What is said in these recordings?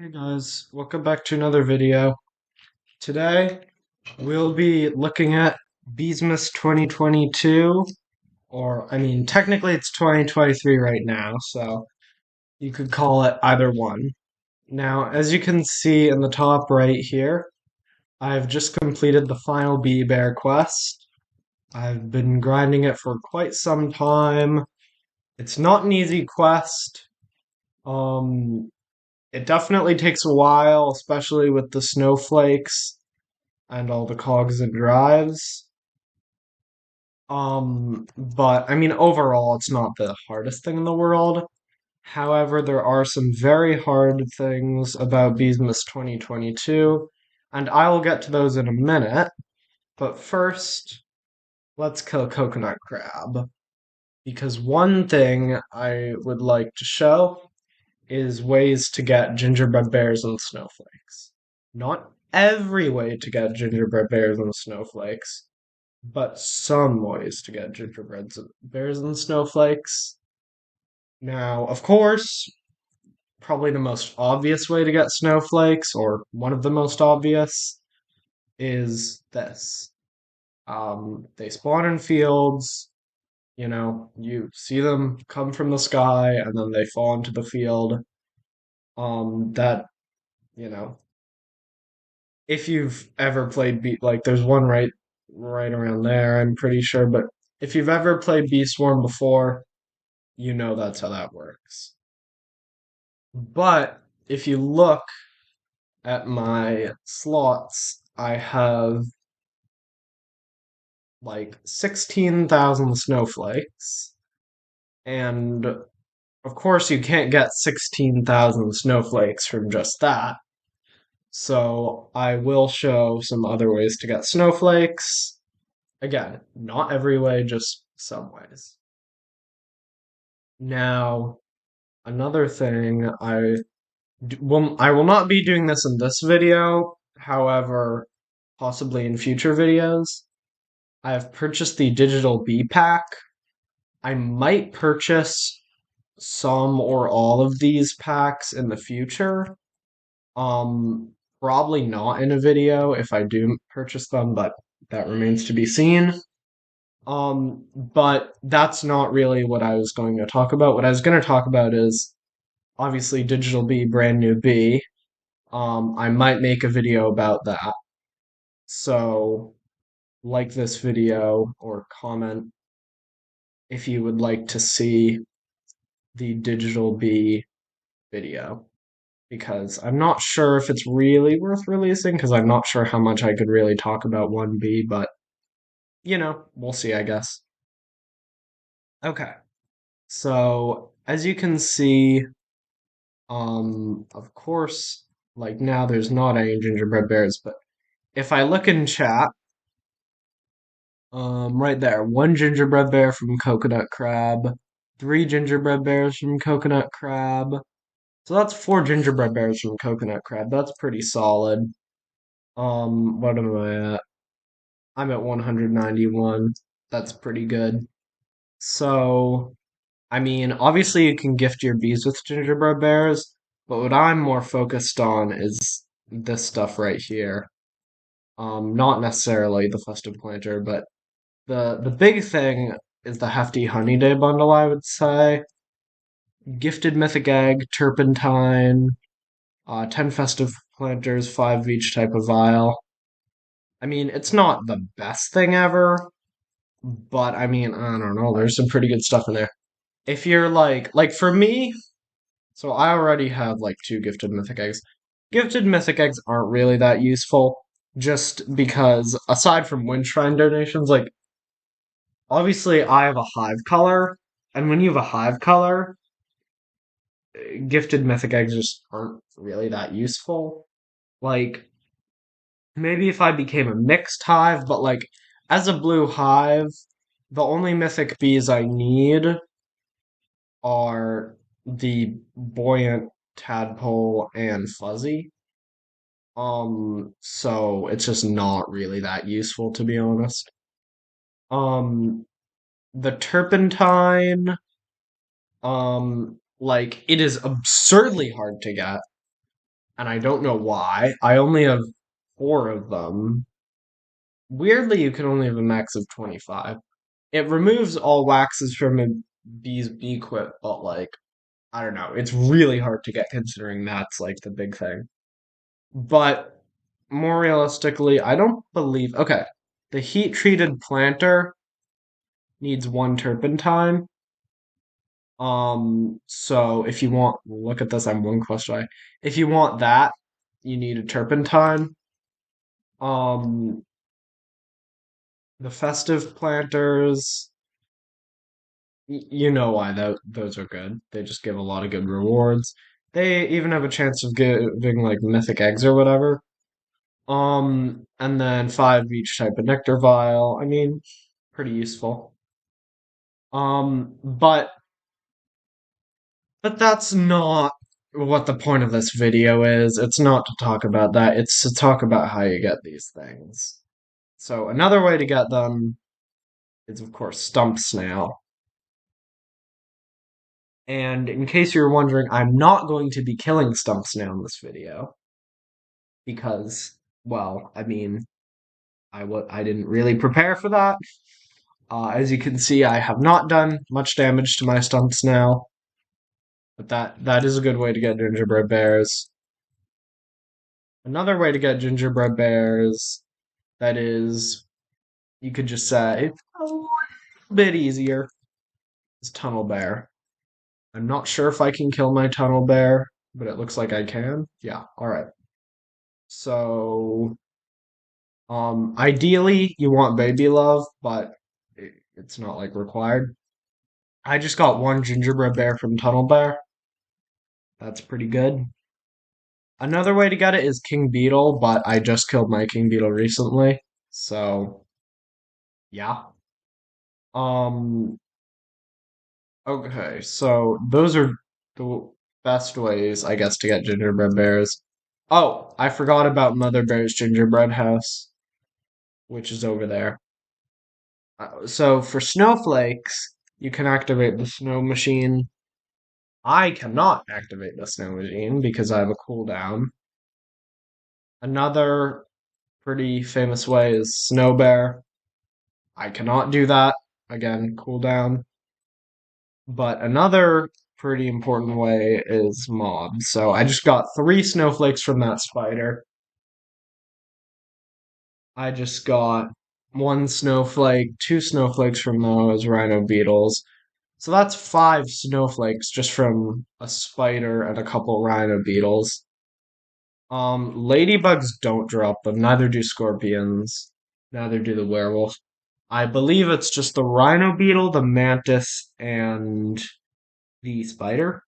Hey guys, welcome back to another video. Today we'll be looking at Beesmas 2022, or I mean, technically it's 2023 right now, so you could call it either one. Now, as you can see in the top right here, I've just completed the final Bee Bear quest. I've been grinding it for quite some time. It's not an easy quest. Um, it definitely takes a while, especially with the snowflakes and all the cogs and drives. But I mean, overall, it's not the hardest thing in the world. However, there are some very hard things about Beesmas 2022, and I will get to those in a minute. But first, let's kill Coconut Crab. Because one thing I would like to show is ways to get gingerbread bears and snowflakes. Not every way to get gingerbread bears and snowflakes, but some ways to get gingerbread bears and snowflakes. Now, of course, probably the most obvious way to get snowflakes, or one of the most obvious, is this. They spawn in fields, you see them come from the sky and then they fall into the field. That, you know, if you've ever played like there's one right around there, I'm pretty sure, but if you've ever played Bee Swarm before, you know that's how that works. But if you look at my slots, I have like 16,000 snowflakes. And of course, you can't get 16,000 snowflakes from just that. So I will show some other ways to get snowflakes. Again, not every way, just some ways. Now, another thing I will not be doing this in this video, however, possibly in future videos. I have purchased the digital B pack. I might purchase some or all of these packs in the future. Um, Probably not in a video if I do purchase them, but that remains to be seen. But that's not really what I was going to talk about. What I was going to talk about is obviously Digital B, brand new B. I might make a video about that. So, like this video or comment if you would like to see the Digital B video. Because I'm not sure if it's really worth releasing, because I'm not sure how much I could really talk about 1B, but we'll see, I guess. Okay, so as you can see, of course, like now there's not any gingerbread bears, but if I look in chat, right there, one gingerbread bear from Coconut Crab, three gingerbread bears from Coconut Crab. So that's four gingerbread bears from Coconut Crab. That's pretty solid. What am I at? I'm at 191. That's pretty good. So, I mean, obviously you can gift your bees with gingerbread bears, but what I'm more focused on is this stuff right here. Not necessarily the festive planter, but the big thing is the hefty honey day bundle, I would say. Gifted mythic egg, turpentine, 10 festive planters, 5 of each type of vial. I mean, it's not the best thing ever, but I mean, I don't know, there's some pretty good stuff in there. If you're like for me, so I already have like two gifted mythic eggs. Gifted mythic eggs aren't really that useful, just because aside from wind shrine donations, like obviously I have a hive color, and when you have a hive color, gifted mythic eggs just aren't really that useful. Like maybe if I became a mixed hive, but like as a blue hive, the only mythic bees I need are the buoyant tadpole and fuzzy. So it's just not really that useful to be honest. Um, the turpentine, like it is absurdly hard to get. and I don't know why. I only have four of them. Weirdly, you can only have a max of 25. It removes all waxes from a bee's bee quip, but like, I don't know. It's really hard to get considering that's like the big thing. But more realistically, I don't believe. Okay, the heat treated planter needs one turpentine. So if you want, look at this, I'm one question away. If you want that, you need a turpentine. Um, the festive planters, you know why those are good. They just give a lot of good rewards. They even have a chance of giving like mythic eggs or whatever. And then five of each type of nectar vial. I mean, pretty useful. Um, but but that's not what the point of this video is. It's not to talk about that. It's to talk about how you get these things. So another way to get them is of course Stump Snail. And in case you're wondering, I'm not going to be killing Stump Snail in this video because, well, I mean, I didn't really prepare for that. As you can see, I have not done much damage to my Stump Snail, but that is a good way to get gingerbread bears. Another way to get gingerbread bears, that is, you could just say a little bit easier, is Tunnel Bear. I'm not sure if I can kill my Tunnel Bear, but it looks like I can. Yeah, alright. So, ideally, you want Baby Love, but it's not like required. I just got one gingerbread bear from Tunnel Bear. That's pretty good. Another way to get it is King Beetle, but I just killed my King Beetle recently. So, yeah. Um, okay, so those are the best ways, I guess, to get gingerbread bears. Oh, I forgot about Mother Bear's gingerbread house, which is over there. So for snowflakes, you can activate the snow machine. I cannot activate the snow machine because I have a cooldown. Another pretty famous way is Snow Bear. I cannot do that. Again, cooldown. But another pretty important way is Mob. So I just got three snowflakes from that spider. I just got one snowflake, two snowflakes from those rhino beetles. So that's five snowflakes just from a spider and a couple rhino beetles. Ladybugs don't drop them, neither do scorpions, neither do the werewolf. I believe it's just the rhino beetle, the mantis, and the spider.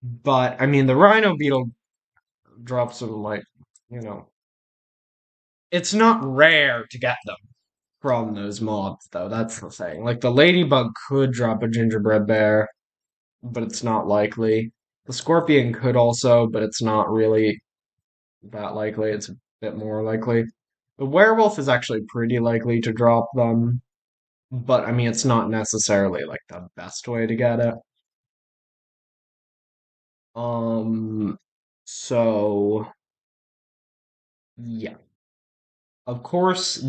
But I mean, the rhino beetle drops them like, you know, it's not rare to get them from those mobs, though. That's the thing. Like the ladybug could drop a gingerbread bear, but it's not likely. The scorpion could also, but it's not really that likely. It's a bit more likely. The werewolf is actually pretty likely to drop them, but I mean, it's not necessarily like the best way to get it. Um, so yeah. Of course,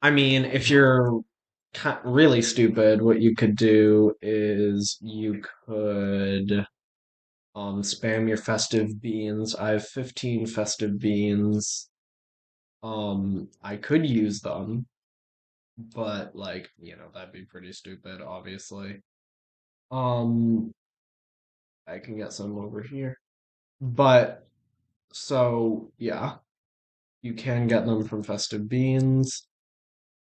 I mean, if you're really stupid, what you could do is you could spam your festive beans. I have 15 festive beans. I could use them, but like, that'd be pretty stupid, obviously. Um, I can get some over here. But so yeah, you can get them from festive beans.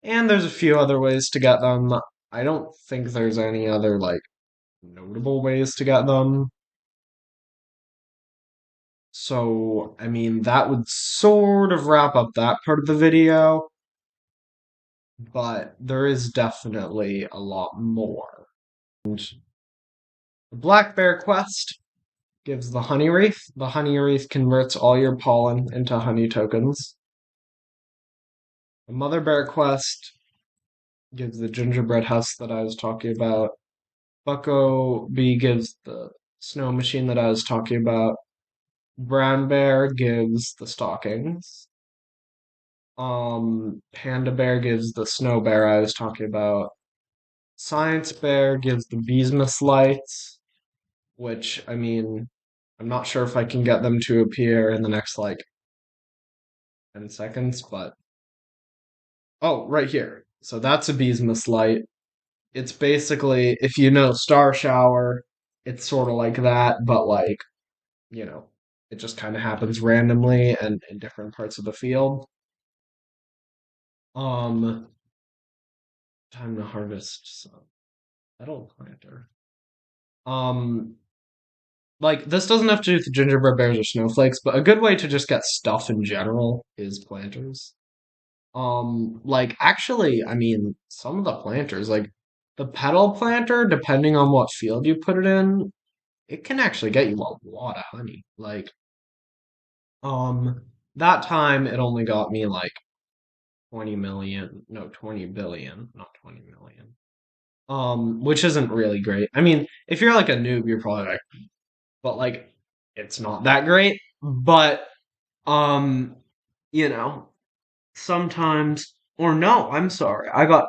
And there's a few other ways to get them. I don't think there's any other like notable ways to get them. So, I mean, that would sort of wrap up that part of the video, but there is definitely a lot more. And the Black Bear quest gives the honey wreath. The honey wreath converts all your pollen into honey tokens. The Mother Bear quest gives the gingerbread house that I was talking about. Bucko Bee gives the snow machine that I was talking about. Brown bear gives the stockings. Panda bear gives the snow bear I was talking about. Science bear gives the Beesmas lights, which I mean, I'm not sure if I can get them to appear in the next like 10 seconds, but oh, right here. So that's a Beesmas light. It's basically, if you know Star Shower, it's sort of like that, but like, you know, it just kind of happens randomly and in different parts of the field. Um, time to harvest some petal planter. Um, like this doesn't have to do with gingerbread bears or snowflakes, but a good way to just get stuff in general is planters. Like actually, I mean, some of the planters, like the petal planter, depending on what field you put it in, it can actually get you a lot of honey. Like, um, that time it only got me like 20 million, no, 20 billion, not 20 million. Which isn't really great. I mean, if you're like a noob, you're probably like, but like, it's not that great. But, um, you know, sometimes, or no, I'm sorry, I got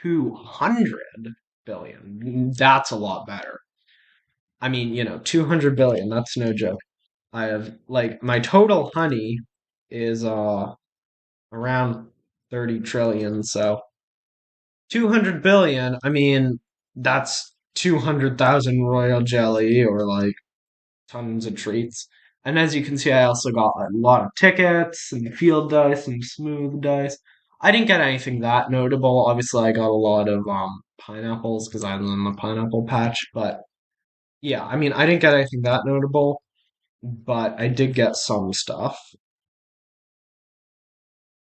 200 billion. That's a lot better. I mean, 200 billion, that's no joke. I have like my total honey is around 30 trillion, so 200 billion, I mean, that's 200,000 royal jelly or like tons of treats. And as you can see, I also got a lot of tickets and field dice and smooth dice. I didn't get anything that notable. Obviously, I got a lot of pineapples because I'm in the pineapple patch. But yeah, I mean, I didn't get anything that notable, but I did get some stuff.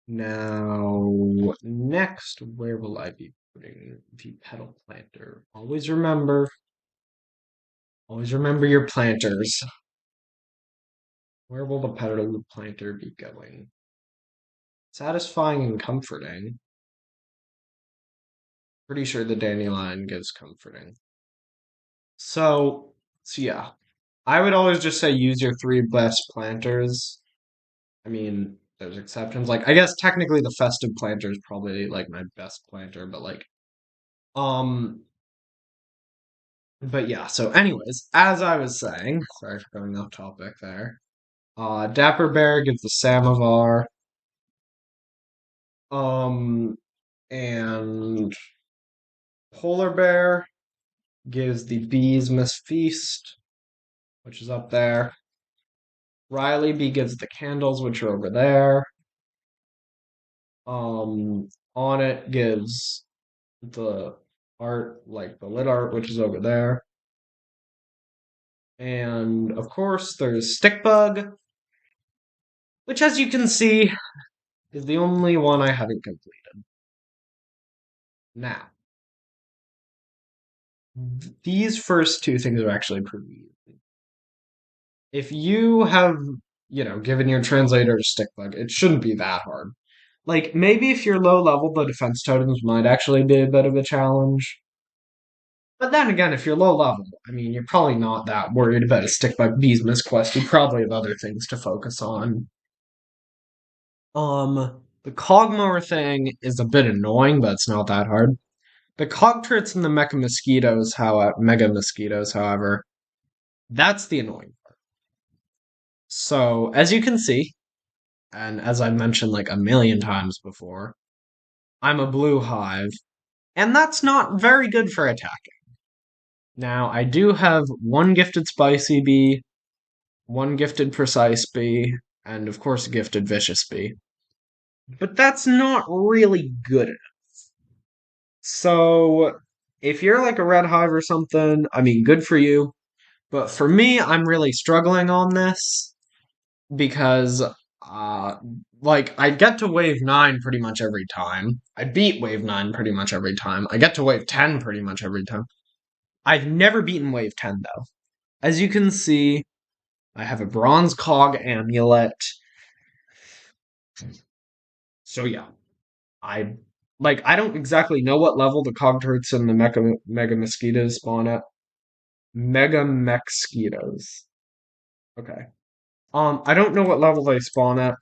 Now, next, where will I be putting the petal planter? Always remember your planters. Where will the petal planter be going? Satisfying and comforting. Pretty sure the dandelion gives comforting. So yeah, I would always just say use your three best planters. I mean, there's exceptions. Like, I guess technically the festive planter is probably like my best planter, but like, um, but yeah. So, anyways, as I was saying, sorry for going off topic there. Dapper Bear gives the samovar. Um, and Polar Bear gives the Beesmas Feast, which is up there. Riley B gives the candles, which are over there. On it gives the art, like the lit art, which is over there. And of course, there's Stickbug, which, as you can see, is the only one I haven't completed. Now, these first two things are actually pretty easy. If you have, given your translator a Stickbug, it shouldn't be that hard. Like, maybe if you're low level, the defense totems might actually be a bit of a challenge. But then again, if you're low level, I mean, you're probably not that worried about a stick bug Beesmas quest. You probably have other things to focus on. The Cogmower thing is a bit annoying, but it's not that hard. The Cogturrets and the Mega Mosquitoes, however, that's the annoying part. So, as you can see, and as I mentioned like a million times before, I'm a blue hive, and that's not very good for attacking. Now, I do have one gifted spicy bee, one gifted precise bee, and of course a gifted vicious bee. But that's not really good enough. So if you're like a red hive or something, I mean, good for you. But for me, I'm really struggling on this because, like, I get to wave 9 pretty much every time. I beat wave 9 pretty much every time. I get to wave 10 pretty much every time. I've never beaten wave 10, though. As you can see, I have a bronze cog amulet. So yeah, I I don't exactly know what level the cog turrets and the mega mosquitoes spawn at, Mega mosquitoes. Okay. I don't know what level they spawn at,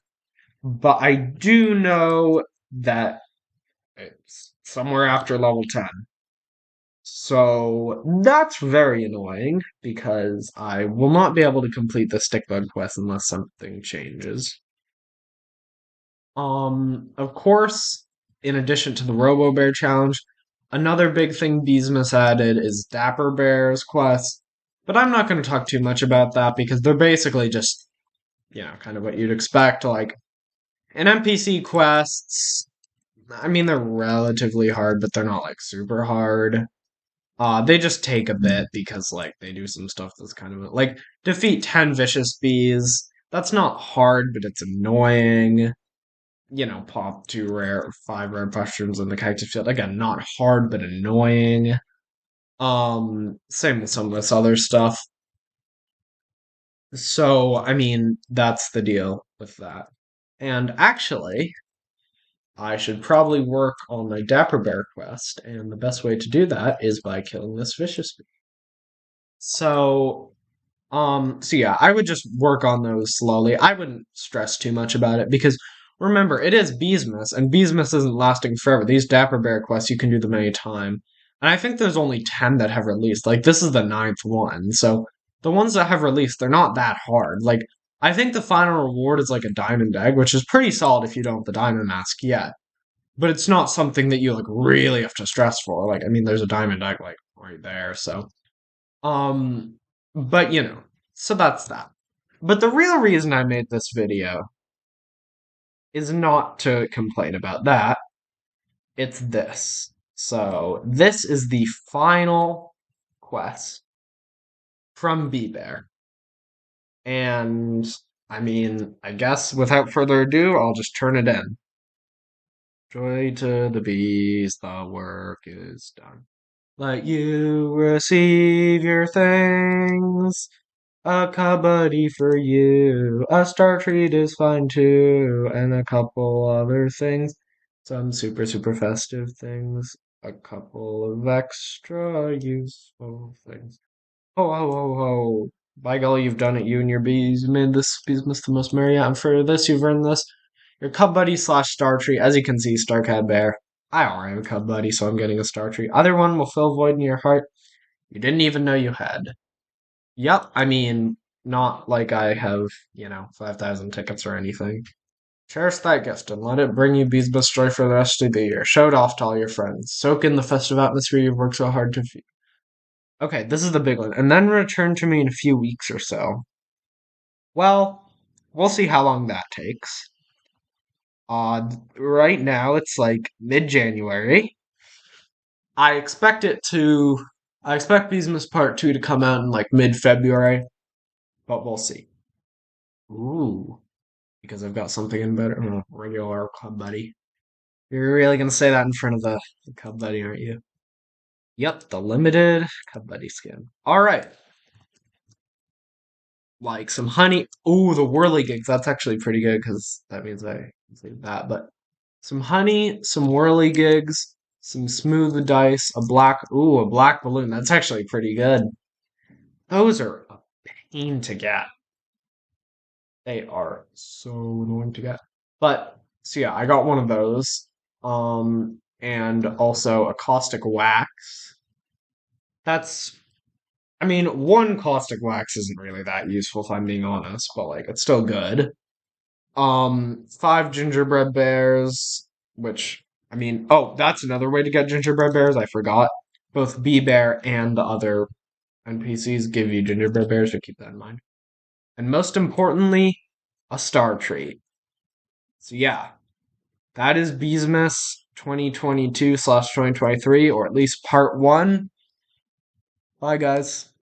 but I do know that it's somewhere after level 10. So that's very annoying because I will not be able to complete the stick bug quest unless something changes. Of course, in addition to the Robo Bear challenge, another big thing Beesmas added is Dapper Bears quest. But I'm not going to talk too much about that because they're basically just, kind of what you'd expect. Like, in NPC quests, I mean, they're relatively hard, but they're not like super hard. They just take a bit because like they do some stuff that's kind of like defeat 10 vicious bees. That's not hard, but it's annoying. Pop 5 rare mushrooms in the cactus field. Again, not hard but annoying. Same with some of this other stuff. So, I mean, that's the deal with that. And actually, I should probably work on my Dapper Bear quest, and the best way to do that is by killing this vicious bee. So, so yeah, I would just work on those slowly. I wouldn't stress too much about it because remember, it is Beesmas, and Beesmas isn't lasting forever. These Dapper Bear quests, you can do them anytime. And I think there's only 10 that have released. Like, this is the ninth one. So, the ones that have released, they're not that hard. Like, I think the final reward is like a diamond egg, which is pretty solid if you don't have the diamond mask yet. But it's not something that you, like, really have to stress for. Like, I mean, there's a diamond egg, like, right there, so. Um, but so that's that. But the real reason I made this video is not to complain about that. It's this. So this is the final quest from Bee Bear. And I mean, I guess without further ado, I'll just turn it in. Joy to the bees, the work is done. Let you receive your things. A cupboardy for you. A star treat is fine too. And a couple other things. Some super, super festive things. A couple of extra useful things. Ho, ho, ho, ho. By golly, you've done it, you and your bees. You made this Beesmas the most merry, and for this, you've earned this. Your Cub Buddy slash Star Tree. As you can see, Starcat Bear. I already have a Cub Buddy, so I'm getting a Star Tree. Other one will fill void in your heart you didn't even know you had. Yep, I mean, not like I have, 5,000 tickets or anything. Cherish that gift and let it bring you Beesmas joy for the rest of the year. Show it off to all your friends. Soak in the festive atmosphere you've worked so hard to feel. Okay, this is the big one. And then return to me in a few weeks or so. Well, we'll see how long that takes. Right now it's like mid-January. I expect it to. I expect Beesmas Part 2 to come out in like mid-February, but we'll see. Ooh. Because I've got something in better regular Club Buddy. You're really gonna say that in front of the Cub Buddy, aren't you? Yep, the limited Cub Buddy skin. Alright. Like some honey. Ooh, the whirligigs. That's actually pretty good because that means I can save that. But some honey, some whirligigs, some smooth dice, a black balloon. That's actually pretty good. Those are a pain to get. They are so annoying to get. But so yeah, I got one of those. And also a caustic wax. That's I mean, one caustic wax isn't really that useful if I'm being honest, but like it's still good. 5 gingerbread bears, which I mean, oh, that's another way to get gingerbread bears, I forgot. Both Bee Bear and the other NPCs give you gingerbread bears, so keep that in mind. And most importantly, a star treat. So yeah, that is Beesmas 2022/2023, or at least part one. Bye, guys.